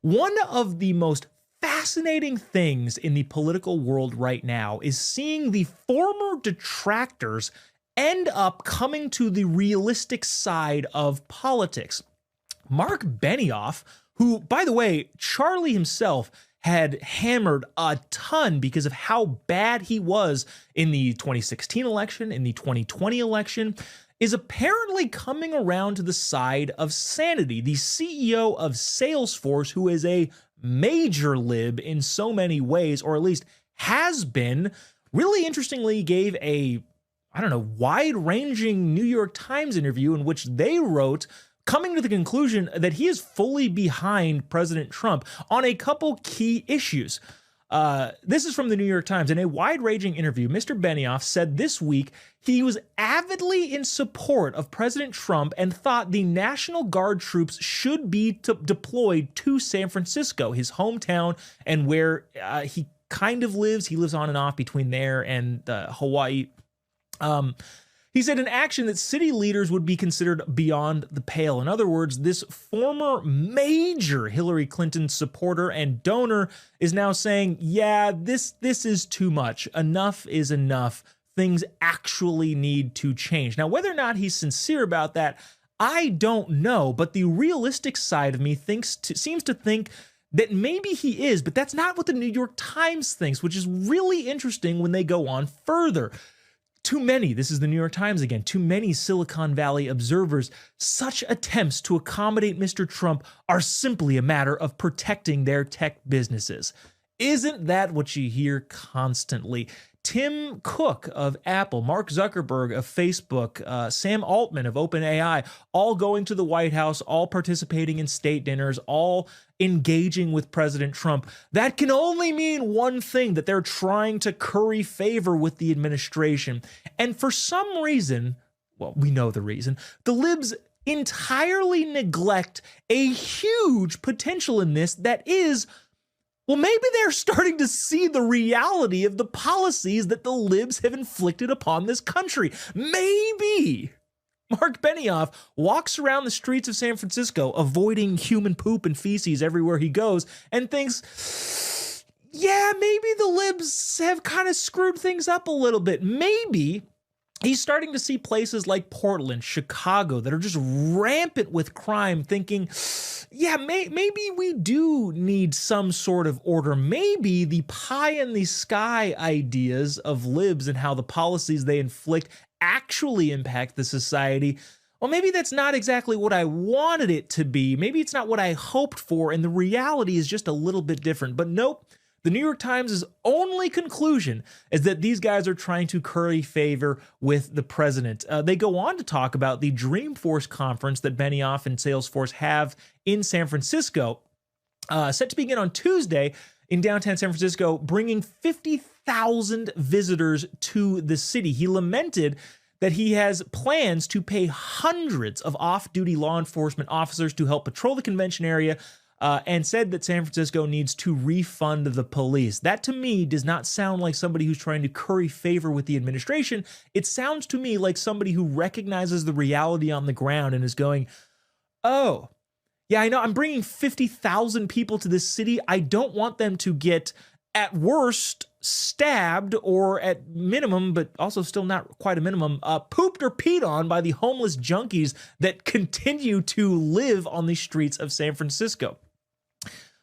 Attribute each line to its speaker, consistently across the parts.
Speaker 1: One of the most fascinating things in the political world right now is seeing the former detractors end up coming to the realistic side of politics. Marc Benioff, who, by the way, Charlie himself had hammered a ton because of how bad he was in the 2016 election, in the 2020 election, is apparently coming around to the side of sanity. The CEO of Salesforce, who is a major lib in so many ways, or at least has been, really interestingly gave a, wide-ranging New York Times interview in which they wrote, coming to the conclusion that he is fully behind President Trump on a couple key issues. This is from the New York Times. In a wide-ranging interview, Mr. Benioff said this week he was avidly in support of President Trump and thought the National Guard troops should be deployed to San Francisco, his hometown, and where he kind of lives. He lives on and off between there and Hawaii. He said an action that city leaders would be considered beyond the pale. In other words, this former major Hillary Clinton supporter and donor is now saying, yeah, this is too much. Enough is enough. Things actually need to change. Now, whether or not he's sincere about that, I don't know. But the realistic side of me seems to think that maybe he is, but that's not what the New York Times thinks, which is really interesting when they go on further. Too many, this is the New York Times again, too many Silicon Valley observers, such attempts to accommodate Mr. Trump are simply a matter of protecting their tech businesses. Isn't that what you hear constantly? Tim Cook of Apple, Mark Zuckerberg of Facebook, Sam Altman of OpenAI, all going to the White House, all participating in state dinners, all engaging with President Trump. That can only mean one thing, that they're trying to curry favor with the administration. And for some reason, well, we know the reason, the libs entirely neglect a huge potential in this that is, well, maybe they're starting to see the reality of the policies that the libs have inflicted upon this country. Maybe Marc Benioff walks around the streets of San Francisco, avoiding human poop and feces everywhere he goes, and thinks, yeah, maybe the libs have kind of screwed things up a little bit. Maybe he's starting to see places like Portland, Chicago that are just rampant with crime, thinking, yeah, maybe we do need some sort of order. Maybe the pie in the sky ideas of libs and how the policies they inflict actually impact the society. Well, maybe that's not exactly what I wanted it to be. Maybe it's not what I hoped for, and the reality is just a little bit different. But nope. The New York Times' only conclusion is that these guys are trying to curry favor with the president. They go on to talk about the Dreamforce conference that Benioff and Salesforce have in San Francisco, set to begin on Tuesday in downtown San Francisco, bringing 50,000 visitors to the city. He lamented that he has plans to pay hundreds of off-duty law enforcement officers to help patrol the convention area, and said that San Francisco needs to refund the police. That to me does not sound like somebody who's trying to curry favor with the administration. It sounds to me like somebody who recognizes the reality on the ground and is going, oh, yeah, I know I'm bringing 50,000 people to this city. I don't want them to get, at worst, stabbed, or at minimum, but also still not quite a minimum, pooped or peed on by the homeless junkies that continue to live on the streets of San Francisco.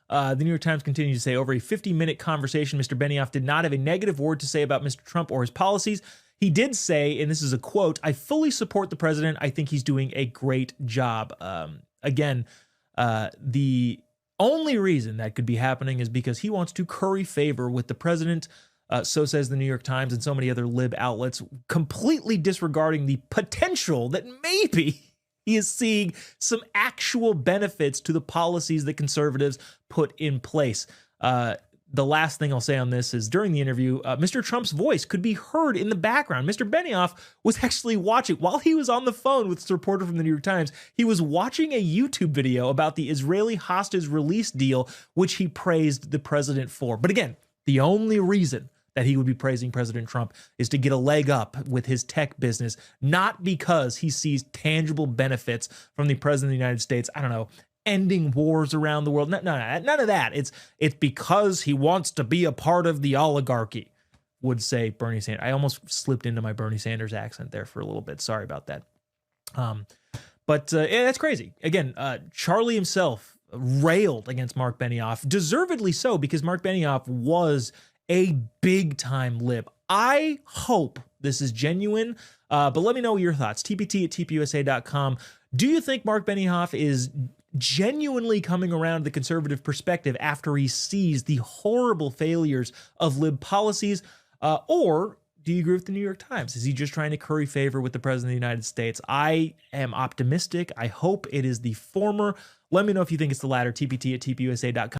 Speaker 1: The New York Times continues to say, over a 50-minute conversation, Mr. Benioff did not have a negative word to say about Mr. Trump or his policies. He did say, and this is a quote, "I fully support the president. I think he's doing a great job." Again, the only reason that could be happening is because he wants to curry favor with the president. So says the New York Times and so many other lib outlets, completely disregarding the potential that maybe he is seeing some actual benefits to the policies that conservatives put in place. The last thing I'll say on this is during the interview, Mr. Trump's voice could be heard in the background. Mr. Benioff was actually watching, while he was on the phone with this reporter from the New York Times, he was watching a YouTube video about the Israeli hostage release deal, which he praised the president for. But again, the only reason that he would be praising President Trump is to get a leg up with his tech business, not because he sees tangible benefits from the president of the United States, I don't know, ending wars around the world. None of that. It's because he wants to be a part of the oligarchy, would say Bernie Sanders. I almost slipped into my Bernie Sanders accent there for a little bit. Sorry about that. But yeah, that's crazy. Again, Charlie himself railed against Marc Benioff, deservedly so, because Marc Benioff was a big time lib. I hope this is genuine, but let me know your thoughts. tpt@tpusa.com. Do you think Marc Benioff is genuinely coming around to the conservative perspective after he sees the horrible failures of lib policies? Or do you agree with the New York Times? Is he just trying to curry favor with the president of the United States? I am optimistic. I hope it is the former. Let me know if you think it's the latter. tpt@tpusa.com.